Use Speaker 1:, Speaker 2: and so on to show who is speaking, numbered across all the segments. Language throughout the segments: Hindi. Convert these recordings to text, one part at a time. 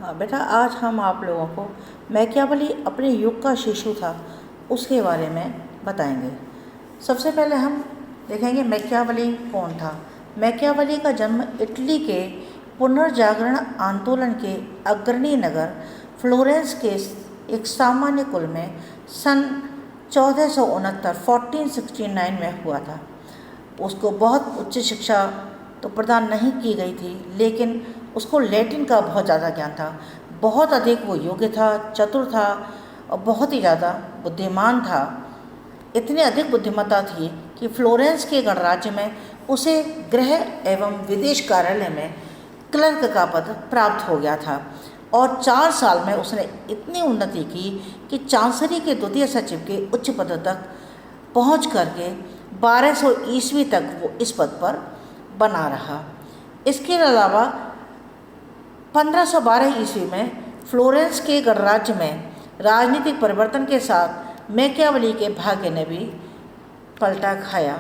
Speaker 1: हाँ बेटा, आज हम आप लोगों को मैकियावेली अपने युग का शिशु था उसके बारे में बताएंगे। सबसे पहले हम देखेंगे मैकियावेली कौन था। मैकियावेली का जन्म इटली के पुनर्जागरण आंदोलन के अग्रणी नगर फ्लोरेंस के एक सामान्य कुल में सन 1469 में हुआ था। उसको बहुत उच्च शिक्षा तो प्रदान नहीं की गई थी, लेकिन उसको लैटिन का बहुत ज़्यादा ज्ञान था। बहुत अधिक वो योग्य था, चतुर था और बहुत ही ज़्यादा बुद्धिमान था। इतनी अधिक बुद्धिमत्ता थी कि फ्लोरेंस के गणराज्य में उसे गृह एवं विदेश कार्यालय में क्लर्क का पद प्राप्त हो गया था और 4 साल में उसने इतनी उन्नति की कि चांसरी के द्वितीय सचिव के उच्च पद तक पहुँच करके 1200 ईस्वी तक वो इस पद पर बना रहा। इसके अलावा 1512 ईस्वी में फ्लोरेंस के गणराज्य में राजनीतिक परिवर्तन के साथ मैकियावेली के भाग्य ने भी पलटा खाया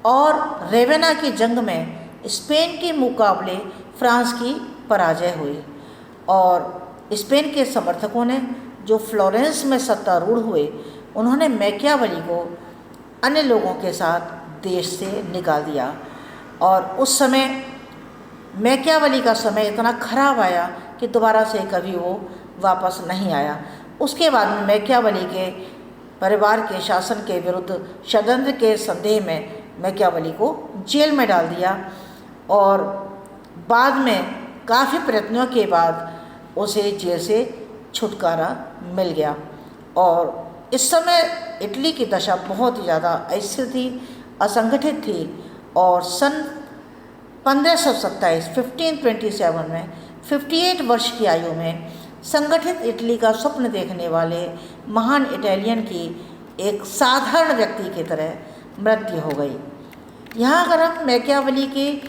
Speaker 1: और रेवेना की जंग में स्पेन के मुकाबले फ्रांस की पराजय हुई और स्पेन के समर्थकों ने, जो फ्लोरेंस में सत्तारूढ़ हुए, उन्होंने मैकियावेली को अन्य लोगों के साथ देश से निकाल दिया और उस समय मैकियावेली का समय इतना खराब आया कि दोबारा से कभी वो वापस नहीं आया। उसके बाद में मैकियावेली के परिवार के शासन के विरुद्ध षड्यंत्र के संदेह में मैकियावेली को जेल में डाल दिया और बाद में काफ़ी प्रयत्नों के बाद उसे जेल से छुटकारा मिल गया। और इस समय इटली की दशा बहुत ही ज़्यादा अस्थिर थी, असंगठित थी और सन 1527 में 58 वर्ष की आयु में संगठित इटली का स्वप्न देखने वाले महान इटालियन की एक साधारण व्यक्ति की तरह मृत्यु हो गई। यहाँ अगर हम मैकियावेली की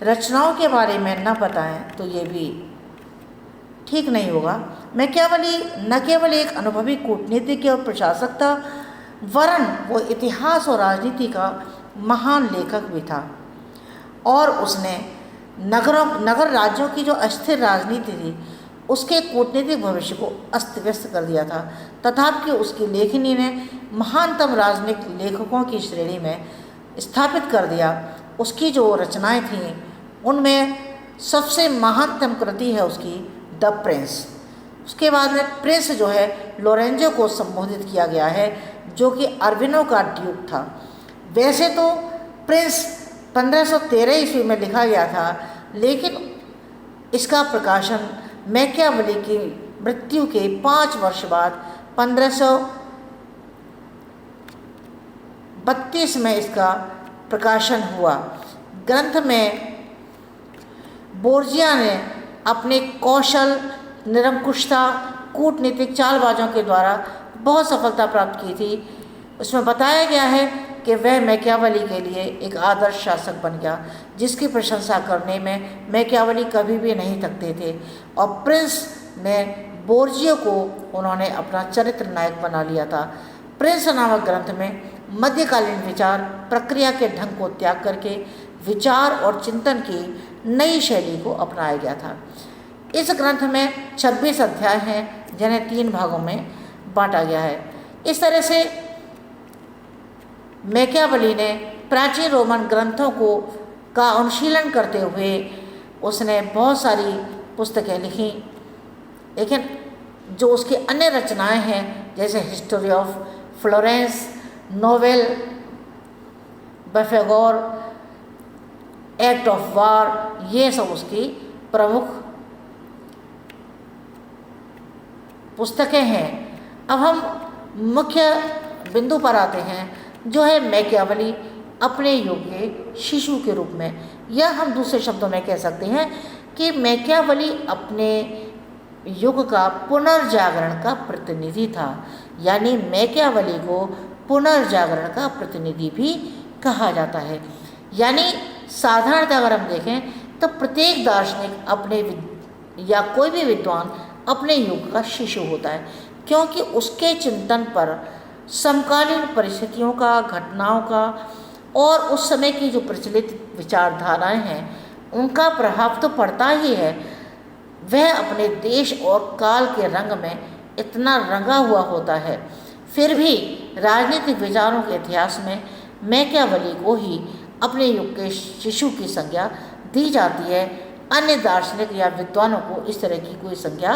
Speaker 1: रचनाओं के बारे में न बताएं तो ये भी ठीक नहीं होगा। मैकियावेली न केवल एक अनुभवी कूटनीतिज्ञ और प्रशासक था, वरन वो इतिहास और राजनीति का महान लेखक भी था और उसने नगर राज्यों की जो अस्थिर राजनीति थी उसके कूटनीतिक भविष्य को अस्त व्यस्त कर दिया था। तथापि उसकी लेखनी ने महानतम राजनीतिक लेखकों की श्रेणी में स्थापित कर दिया। उसकी जो रचनाएं थीं उनमें सबसे महानतम कृति है उसकी द प्रिंस। उसके बाद में प्रिंस जो है लोरेंजो को संबोधित किया गया है, जो कि अरबिनो का ड्यूक था। वैसे तो प्रिंस 1513 ईस्वी में लिखा गया था, लेकिन इसका प्रकाशन मैकियावेली की मृत्यु के 5 वर्ष बाद 1532 में इसका प्रकाशन हुआ। ग्रंथ में बोर्जिया ने अपने कौशल, निरंकुशता, कूटनीतिक चालबाजों के द्वारा बहुत सफलता प्राप्त की थी। उसमें बताया गया है कि वह मैकियावेली के लिए एक आदर्श शासक बन गया, जिसकी प्रशंसा करने में मैकियावेली कभी भी नहीं थकते थे। और प्रिंस में बोर्जिया को उन्होंने अपना चरित्र नायक बना लिया था। प्रिंस नामक ग्रंथ में मध्यकालीन विचार प्रक्रिया के ढंग को त्याग करके विचार और चिंतन की नई शैली को अपनाया गया था। इस ग्रंथ में 26 अध्याय हैं, जिन्हें 3 भागों में बांटा गया है। इस तरह से मैकियावेली ने प्राचीन रोमन ग्रंथों का अनुशीलन करते हुए उसने बहुत सारी पुस्तकें लिखी, लेकिन जो उसकी अन्य रचनाएं हैं जैसे history of Florence, novel Belfagor, act of war, ये सब उसकी प्रमुख पुस्तकें हैं। अब हम मुख्य बिंदु पर आते हैं, जो है मैकियावेली अपने युग के शिशु के रूप में, या हम दूसरे शब्दों में कह सकते हैं कि मैकियावेली अपने युग का पुनर्जागरण का प्रतिनिधि था। यानी मैकियावेली को पुनर्जागरण का प्रतिनिधि भी कहा जाता है। यानी साधारणतः अगर हम देखें तो प्रत्येक दार्शनिक अपने या कोई भी विद्वान अपने युग का शिशु होता है, क्योंकि उसके चिंतन पर समकालीन परिस्थितियों का, घटनाओं का और उस समय की जो प्रचलित विचारधाराएं हैं उनका प्रभाव तो पड़ता ही है। वह अपने देश और काल के रंग में इतना रंगा हुआ होता है, फिर भी राजनीतिक विचारों के इतिहास में मैकियावेली को ही अपने युग के शिशु की संज्ञा दी जाती है। अन्य दार्शनिक या विद्वानों को इस तरह की कोई संज्ञा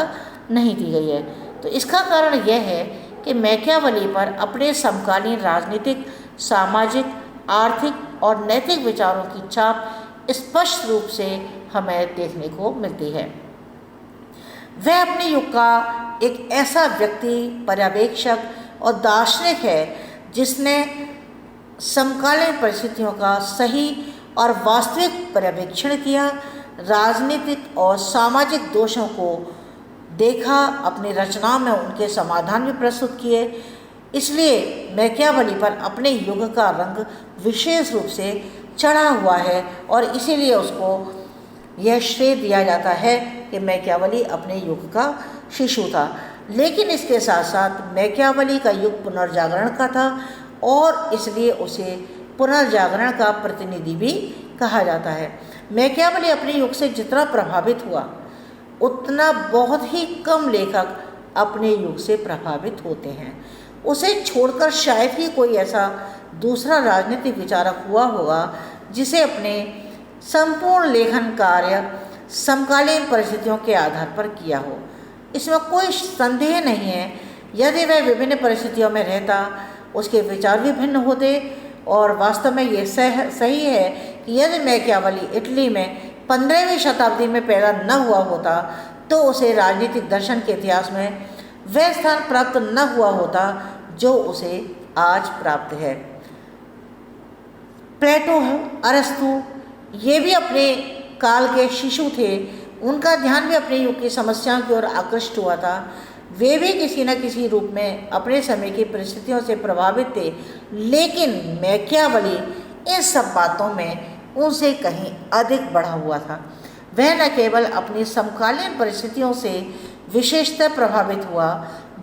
Speaker 1: नहीं दी गई है। तो इसका कारण यह है कि मैकियावेली पर अपने समकालीन राजनीतिक, सामाजिक, आर्थिक और नैतिक विचारों की छाप स्पष्ट रूप से हमें देखने को मिलती है। वह अपने युग का एक ऐसा व्यक्ति, पर्यवेक्षक और दार्शनिक है जिसने समकालीन परिस्थितियों का सही और वास्तविक पर्यवेक्षण किया, राजनीतिक और सामाजिक दोषों को देखा, अपनी रचनाओं में उनके समाधान भी प्रस्तुत किए। इसलिए मैकियावेली पर अपने युग का रंग विशेष रूप से चढ़ा हुआ है और इसीलिए उसको यह श्रेय दिया जाता है कि मैकियावेली अपने युग का शिशु था। लेकिन इसके साथ साथ मैकियावेली का युग पुनर्जागरण का था और इसलिए उसे पुनर्जागरण का प्रतिनिधि भी कहा जाता है। मैकियावेली अपने युग से जितना प्रभावित हुआ उतना बहुत ही कम लेखक अपने युग से प्रभावित होते हैं। उसे छोड़कर शायद ही कोई ऐसा दूसरा राजनीतिक विचारक हुआ होगा जिसे अपने संपूर्ण लेखन कार्य समकालीन परिस्थितियों के आधार पर किया हो। इसमें कोई संदेह नहीं है, यदि वह विभिन्न परिस्थितियों में रहता उसके विचार भी भिन्न होते। और वास्तव में ये सही है कि यदि मैकियावेली इटली में 15वीं शताब्दी में पैदा न हुआ होता तो उसे राजनीतिक दर्शन के इतिहास में वह स्थान प्राप्त न हुआ होता जो उसे आज प्राप्त है। प्लेटो, अरस्तु ये भी अपने काल के शिशु थे, उनका ध्यान भी अपने युग की समस्याओं की ओर आकृष्ट हुआ था। वे भी किसी न किसी रूप में अपने समय की परिस्थितियों से प्रभावित थे, लेकिन मैकियावेली इन सब बातों में उनसे कहीं अधिक बढ़ा हुआ था। वह न केवल अपनी समकालीन परिस्थितियों से विशेषतः प्रभावित हुआ,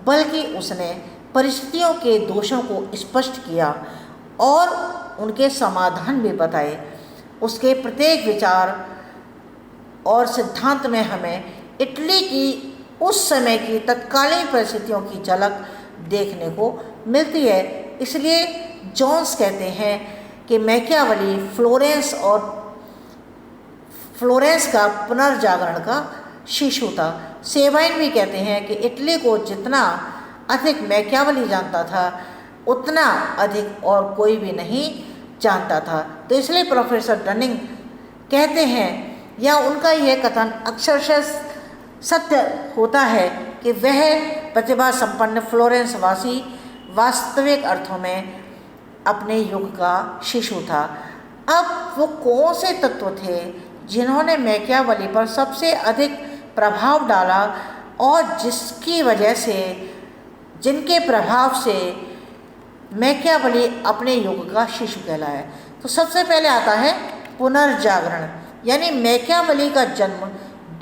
Speaker 1: बल्कि उसने परिस्थितियों के दोषों को स्पष्ट किया और उनके समाधान भी बताए। उसके प्रत्येक विचार और सिद्धांत में हमें इटली की उस समय की तत्कालीन परिस्थितियों की झलक देखने को मिलती है। इसलिए जोन्स कहते हैं कि मैकियावेली फ्लोरेंस का पुनर्जागरण का शिशु था। सेबाइन भी कहते हैं कि इटली को जितना अधिक मैकियावेली जानता था उतना अधिक और कोई भी नहीं जानता था। तो इसलिए प्रोफेसर डनिंग कहते हैं, या उनका यह कथन अक्षरशः सत्य होता है कि वह प्रतिभा संपन्न फ्लोरेंस वासी वास्तविक अर्थों में अपने युग का शिशु था। अब वो कौन से तत्व थे जिन्होंने मैकियावेली पर सबसे अधिक प्रभाव डाला और जिसकी वजह से, जिनके प्रभाव से मैकियावेली अपने युग का शिशु कहलाया? तो सबसे पहले आता है पुनर्जागरण, यानी मैकियावेली का जन्म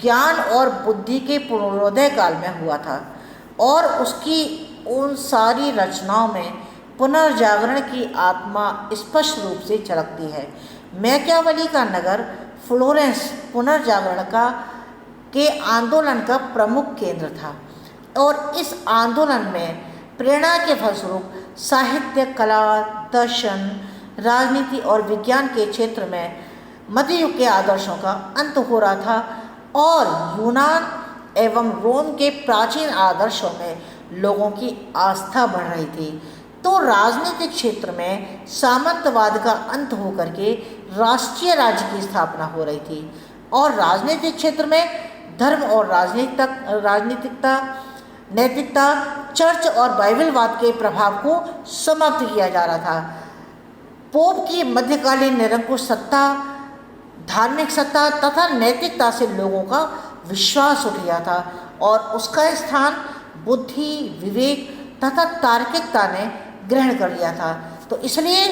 Speaker 1: ज्ञान और बुद्धि के पूर्णोदय काल में हुआ था और उसकी उन सारी रचनाओं में पुनर्जागरण की आत्मा स्पष्ट रूप से झलकती है। मैकियावेली का नगर फ्लोरेंस पुनर्जागरण के आंदोलन का प्रमुख केंद्र था और इस आंदोलन में प्रेरणा के फलस्वरूप साहित्य, कला, दर्शन, राजनीति और विज्ञान के क्षेत्र में मध्ययुग के आदर्शों का अंत हो रहा था और यूनान एवं रोम के प्राचीन आदर्शों में लोगों की आस्था बढ़ रही थी। तो राजनीतिक क्षेत्र में सामंतवाद का अंत होकर के राष्ट्रीय राज्य की स्थापना हो रही थी और राजनीतिक क्षेत्र में धर्म और राजनीतिकता, नैतिकता, चर्च और बाइबलवाद के प्रभाव को समाप्त किया जा रहा था। पोप की मध्यकालीन निरंकुश सत्ता, धार्मिक सत्ता तथा नैतिकता से लोगों का विश्वास उठ गया था और उसका स्थान बुद्धि, विवेक तथा तार्किकता ने ग्रहण कर लिया था। तो इसलिए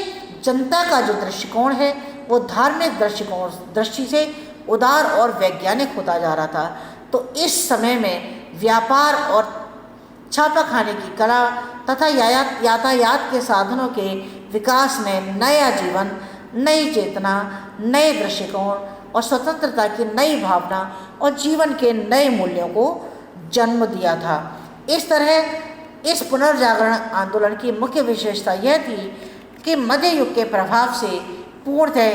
Speaker 1: जनता का जो दृष्टिकोण है वो धार्मिक दृष्टि से उदार और वैज्ञानिक होता जा रहा था। तो इस समय में व्यापार और छापा खाने की कला तथा यातायात के साधनों के विकास ने नया जीवन, नई चेतना, नए दृष्टिकोण और स्वतंत्रता की नई भावना और जीवन के नए मूल्यों को जन्म दिया था। इस तरह इस पुनर्जागरण आंदोलन की मुख्य विशेषता यह थी कि मध्य युग के प्रभाव से पूर्णतः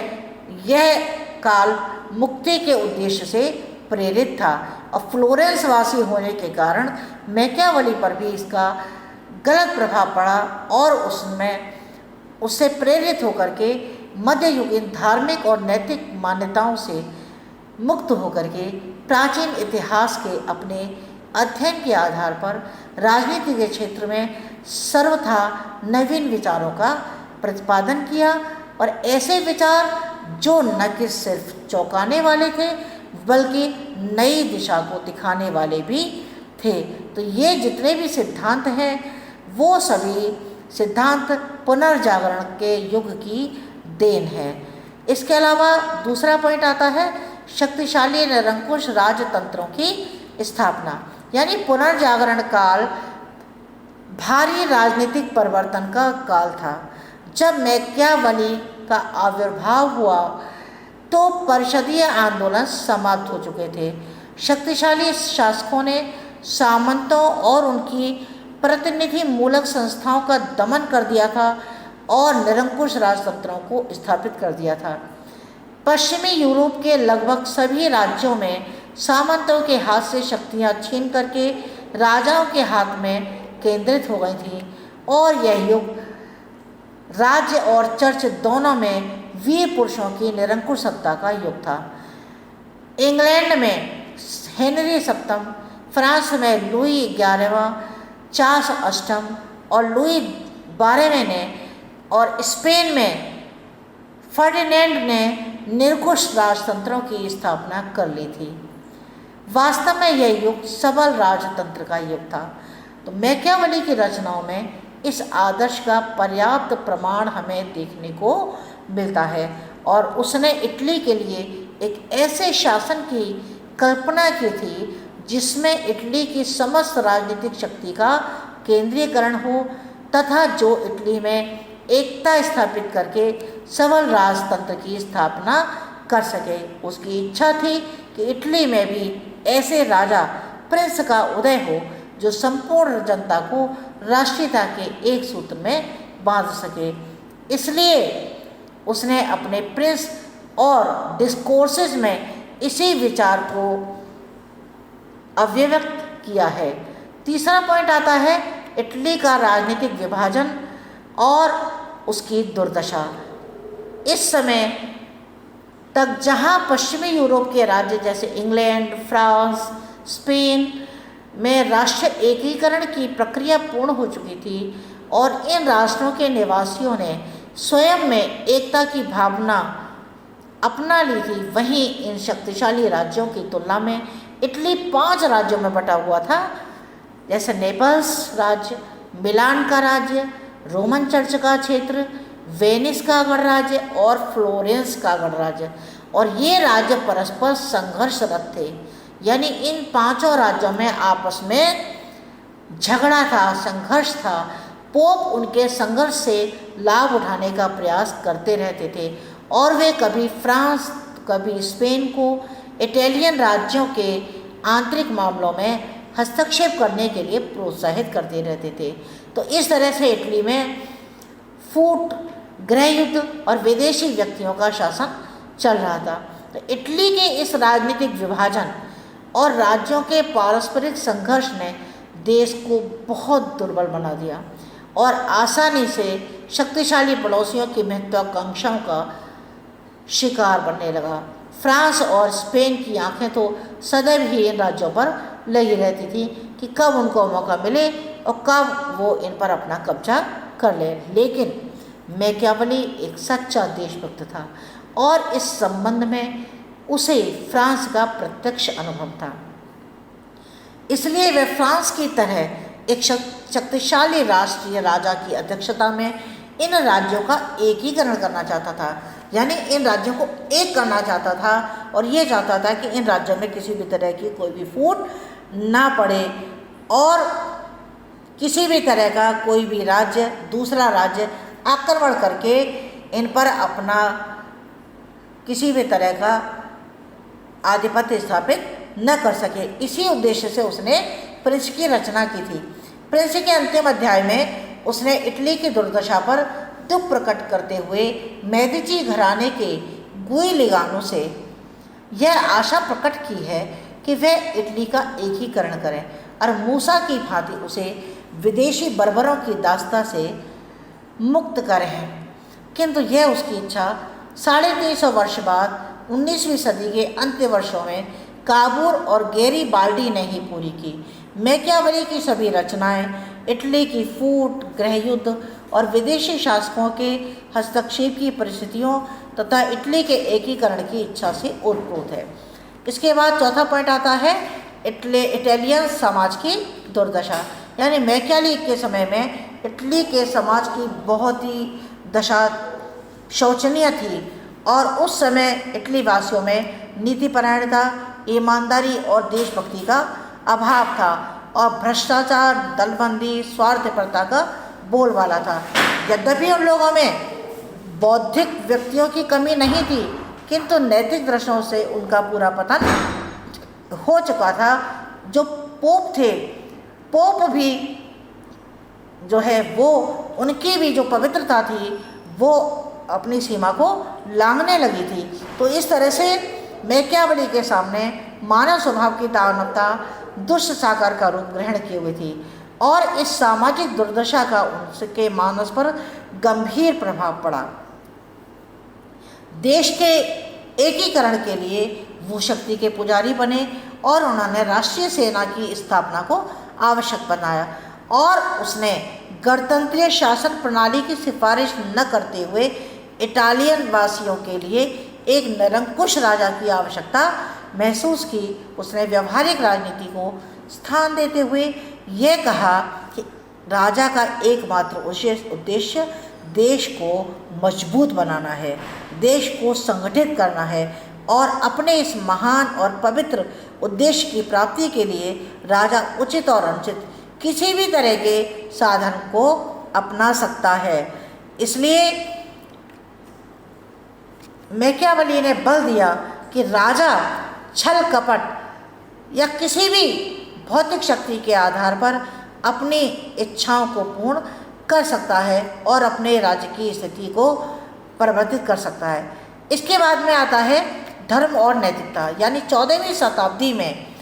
Speaker 1: यह काल मुक्ति के उद्देश्य से प्रेरित था और फ्लोरेंस वासी होने के कारण मैकियावेली पर भी इसका गलत प्रभाव पड़ा और उससे प्रेरित होकर के मध्ययुगीन धार्मिक और नैतिक मान्यताओं से मुक्त होकर के प्राचीन इतिहास के अपने अध्ययन के आधार पर राजनीति के क्षेत्र में सर्वथा नवीन विचारों का प्रतिपादन किया और ऐसे विचार जो न कि सिर्फ चौंकाने वाले थे बल्कि नई दिशा को दिखाने वाले भी थे। तो ये जितने भी सिद्धांत हैं वो सभी सिद्धांत पुनर्जागरण के युग की देन है। इसके अलावा दूसरा पॉइंट आता है शक्तिशाली निरंकुश राजतंत्रों की स्थापना, यानी पुनर्जागरण काल भारी राजनीतिक परिवर्तन का काल था। जब मैकियावेली का आविर्भाव हुआ तो परिषदीय आंदोलन समाप्त हो चुके थे। शक्तिशाली शासकों ने सामंतों और उनकी प्रतिनिधि मूलक संस्थाओं का दमन कर दिया था और निरंकुश राजतंत्रों को स्थापित कर दिया था। पश्चिमी यूरोप के लगभग सभी राज्यों में सामंतों के हाथ से शक्तियां छीन करके राजाओं के हाथ में केंद्रित हो गई थी और यह युग राज्य और चर्च दोनों में वीर पुरुषों की निरंकुश सत्ता का युग था। इंग्लैंड में हेनरी सप्तम, फ्रांस में लुई 11वां, चार्ल्स अष्टम और लुई 12वें ने और स्पेन में फर्डिनेंड ने निरंकुश राजतंत्रों की स्थापना कर ली थी। वास्तव में यह युग सबल राजतंत्र का युग था। तो मैकियावेली की रचनाओं में इस आदर्श का पर्याप्त प्रमाण हमें देखने को मिलता है और उसने इटली के लिए एक ऐसे शासन की कल्पना की थी जिसमें इटली की समस्त राजनीतिक शक्ति का केंद्रीकरण हो तथा जो इटली में एकता स्थापित करके सबल राजतंत्र की स्थापना कर सके। उसकी इच्छा थी कि इटली में भी ऐसे राजा प्रिंस का उदय हो जो संपूर्ण जनता को राष्ट्रीयता के एक सूत्र में बांध सके। इसलिए उसने अपने प्रिंस और डिस्कोर्सेज में इसी विचार को अभिव्यक्त किया है। तीसरा पॉइंट आता है इटली का राजनीतिक विभाजन और उसकी दुर्दशा। इस समय तक जहां पश्चिमी यूरोप के राज्य जैसे इंग्लैंड, फ्रांस, स्पेन में राष्ट्र एकीकरण की प्रक्रिया पूर्ण हो चुकी थी और इन राष्ट्रों के निवासियों ने स्वयं में एकता की भावना अपना ली थी, वहीं इन शक्तिशाली राज्यों की तुलना में इटली 5 राज्यों में बटा हुआ था, जैसे नेपल्स राज्य, मिलान का राज्य, रोमन चर्च का क्षेत्र, वेनिस का गणराज्य और फ्लोरेंस का गणराज्य। और ये राज्य परस्पर संघर्षरत थे, यानी इन 5 राज्यों में आपस में झगड़ा था, संघर्ष था। पोप उनके संघर्ष से लाभ उठाने का प्रयास करते रहते थे और वे कभी फ्रांस, कभी स्पेन को इटालियन राज्यों के आंतरिक मामलों में हस्तक्षेप करने के लिए प्रोत्साहित करते रहते थे। तो इस तरह से इटली में फूट, गृह युद्ध और विदेशी व्यक्तियों का शासन चल रहा था। तो इटली के इस राजनीतिक विभाजन और राज्यों के पारस्परिक संघर्ष ने देश को बहुत दुर्बल बना दिया और आसानी से शक्तिशाली पड़ोसियों की महत्वाकांक्षाओं का शिकार बनने लगा। फ्रांस और स्पेन की आंखें तो सदैव ही इन राज्यों पर लगी रहती थी कि कब उनको मौका मिले और कब वो इन पर अपना कब्जा कर ले। लेकिन मैकियावेली एक सच्चा देशभक्त था और इस संबंध में उसे फ्रांस का प्रत्यक्ष अनुभव था। इसलिए वह फ्रांस की तरह एक शक्तिशाली राष्ट्रीय राजा की अध्यक्षता में इन राज्यों का एकीकरण करना चाहता था, यानी इन राज्यों को एक करना चाहता था और ये चाहता था कि इन राज्यों में किसी भी तरह की कोई भी फूट ना पड़े और किसी भी तरह का कोई भी राज्य दूसरा राज्य आक्रमण करके इन पर अपना किसी भी तरह का आधिपत्य स्थापित न कर सके। इसी उद्देश्य से उसने प्रिंस की रचना की थी। प्रिंस के अंतिम अध्याय में उसने इटली की दुर्दशा पर दुख प्रकट करते हुए मेदिची घराने के गुइलियानो से यह आशा प्रकट की है कि वह इटली का एकीकरण करें और मूसा की भांति उसे विदेशी बर्बरों की दास्ता से मुक्त करें। किंतु यह उसकी इच्छा 350 वर्ष बाद 19वीं सदी के अंत्य वर्षों में काबूर और गैरीबाल्डी ने ही पूरी की। मैकियावेली की सभी रचनाएं इटली की फूट, गृहयुद्ध और विदेशी शासकों के हस्तक्षेप की परिस्थितियों तथा इटली के एकीकरण की इच्छा से ओतप्रोत है। इसके बाद चौथा पॉइंट आता है इटालियन समाज की दुर्दशा। यानी मैकियावेली के समय में इटली के समाज की बहुत ही दशा शोचनीय थी और उस समय इटली वासियों में नीतिपरायणता, ईमानदारी और देशभक्ति का अभाव था और भ्रष्टाचार, दलबंदी, स्वार्थपरता का बोलबाला था। यद्यपि उन लोगों में बौद्धिक व्यक्तियों की कमी नहीं थी, किंतु नैतिक दृष्टियों से उनका पूरा पतन हो चुका था। जो पोप थे, पोप भी जो है वो उनकी भी जो पवित्रता थी वो अपनी सीमा को लांघने लगी थी। तो इस तरह से मैकियावेली के सामने मानव स्वभाव की दानवता दुष्ट साकार का रूप ग्रहण किए हुए थी और इस सामाजिक दुर्दशा का उनके मानस पर गंभीर प्रभाव पड़ा। देश के एकीकरण के लिए वो शक्ति के पुजारी बने और उन्होंने राष्ट्रीय सेना की स्थापना को आवश्यक बनाया और उसने गणतंत्रीय शासन प्रणाली की सिफारिश न करते हुए इटालियन वासियों के लिए एक निरंकुश राजा की आवश्यकता महसूस की। उसने व्यवहारिक राजनीति को स्थान देते हुए यह कहा कि राजा का एकमात्र उद्देश्य देश को मजबूत बनाना है, देश को संगठित करना है और अपने इस महान और पवित्र उद्देश्य की प्राप्ति के लिए राजा उचित और अनुचित किसी भी तरह के साधन को अपना सकता है। इसलिए मैकियावेली ने बल दिया कि राजा छल कपट या किसी भी भौतिक शक्ति के आधार पर अपनी इच्छाओं को पूर्ण कर सकता है और अपने राज्य की स्थिति को परिवर्तित कर सकता है। इसके बाद में आता है धर्म और नैतिकता। यानी 14वीं शताब्दी में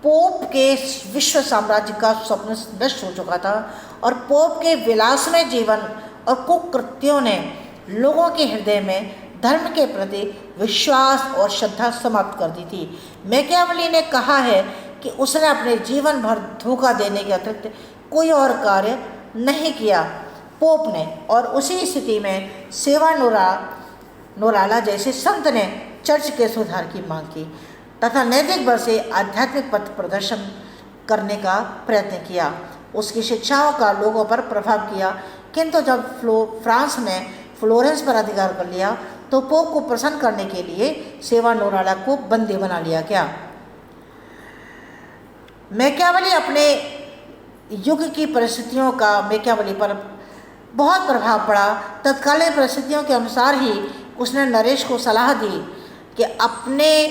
Speaker 1: पोप के विश्व साम्राज्य का स्वप्न नष्ट हो चुका था और पोप के विलासमय जीवन और कुकृत्यों ने लोगों के हृदय में धर्म के प्रति विश्वास और श्रद्धा समाप्त कर दी थी। मैकियावेली ने कहा है कि उसने अपने जीवन भर धोखा देने के अतिरिक्त कोई और कार्य नहीं किया। पोप ने और उसी स्थिति में सेवानोराला जैसे संत ने चर्च के सुधार की मांग की तथा नैतिक बल से आध्यात्मिक पथ प्रदर्शन करने का प्रयत्न किया। उसकी शिक्षाओं का लोगों पर प्रभाव किया, किंतु जब फ्रांस ने फ्लोरेंस पर अधिकार कर लिया तो पोप को प्रसन्न करने के लिए सेवानोराला को बंदी बना लिया गया। मैकियावेली अपने युग की परिस्थितियों का मैकियावेली पर बहुत प्रभाव पड़ा। तत्कालीन परिस्थितियों के अनुसार ही उसने नरेश को सलाह दी कि अपने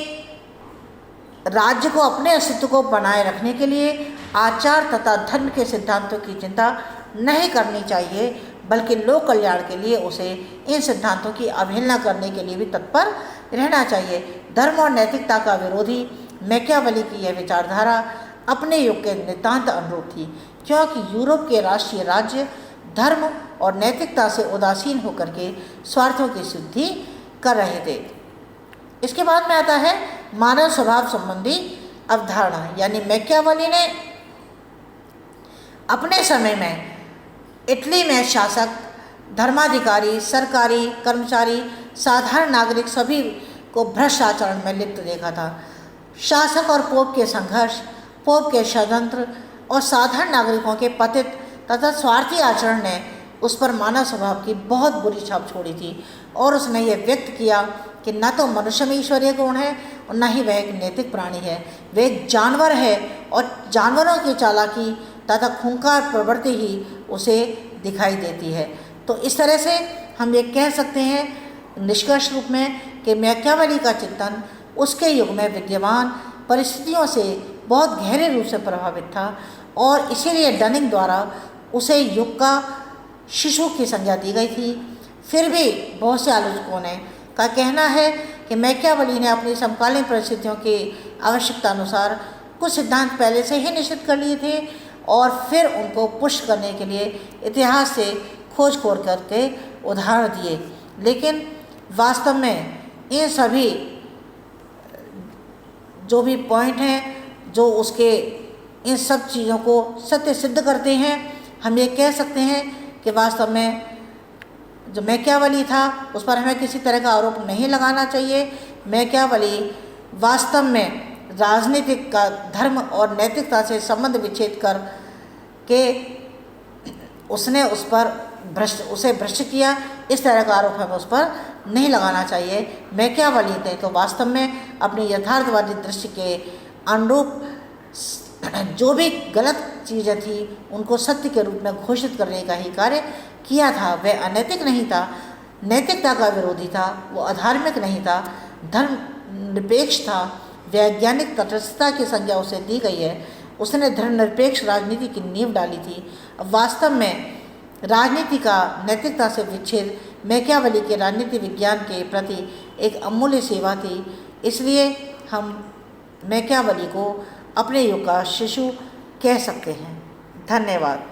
Speaker 1: राज्य को, अपने अस्तित्व को बनाए रखने के लिए आचार तथा धर्म के सिद्धांतों की चिंता नहीं करनी चाहिए, बल्कि लोक कल्याण के लिए उसे इन सिद्धांतों की अवहेलना करने के लिए भी तत्पर रहना चाहिए। धर्म और नैतिकता का विरोधी मैकियावेली की यह विचारधारा अपने युग के नितांत अनुरूप थी, क्योंकि यूरोप के राष्ट्रीय राज्य धर्म और नैतिकता से उदासीन होकर के स्वार्थों की सिद्धि कर रहे थे। इसके बाद में आता है मानव स्वभाव संबंधी अवधारणा। यानी मैकियावेली ने अपने समय में इटली में शासक, धर्माधिकारी, सरकारी कर्मचारी, साधारण नागरिक सभी को भ्रष्ट आचरण में लिप्त देखा था। शासक और पोप के संघर्ष, पोप के षड्यंत्र और साधारण नागरिकों के पतित तथा स्वार्थी आचरण ने उस पर मानव स्वभाव की बहुत बुरी छाप छोड़ी थी और उसने ये व्यक्त किया कि न तो मनुष्य में ईश्वरीय गुण है और न ही वह एक नैतिक प्राणी है, वह एक जानवर है और जानवरों की चालाकी तथा खूंखार प्रवृत्ति ही उसे दिखाई देती है। तो इस तरह से हम ये कह सकते हैं निष्कर्ष रूप में कि मैकियावेली का चिंतन उसके युग में विद्यमान परिस्थितियों से बहुत गहरे रूप से प्रभावित था और इसीलिए डनिंग द्वारा उसे युग का शिशु की संज्ञा दी गई थी। फिर भी बहुत से आलोचकों ने का कहना है कि मैकियावेली ने अपनी समकालीन परिस्थितियों की आवश्यकता अनुसार कुछ सिद्धांत पहले से ही निश्चित कर लिए थे और फिर उनको पुष्ट करने के लिए इतिहास से खोज करके उदाहरण दिए। लेकिन वास्तव में इन सभी जो भी पॉइंट हैं जो उसके इन सब चीज़ों को सत्य सिद्ध करते हैं, हम ये कह सकते हैं कि वास्तव में जो मैकियावेली था उस पर हमें किसी तरह का आरोप नहीं लगाना चाहिए। मैकियावेली वास्तव में राजनीतिक का धर्म और नैतिकता से संबंध विच्छेद कर के उसने उसे भ्रष्ट किया, इस तरह का आरोप हमें उस पर नहीं लगाना चाहिए। मैकियावेली ने तो वास्तव में अपनी यथार्थवादी दृष्टि के अनुरूप जो भी गलत चीज़ें थी उनको सत्य के रूप में घोषित करने का ही कार्य किया था। वह अनैतिक नहीं था, नैतिकता का विरोधी था, वो अधार्मिक नहीं था, धर्म निरपेक्ष था, वैज्ञानिक तटस्थता की संज्ञा उसे दी गई है। उसने धर्मनिरपेक्ष राजनीति की नींव डाली थी। अब वास्तव में राजनीति का नैतिकता से विच्छेद मैकियावेली के राजनीति विज्ञान के प्रति एक अमूल्य सेवा थी। इसलिए हम मैकियावेली को अपने युग का शिशु कह सकते हैं। धन्यवाद।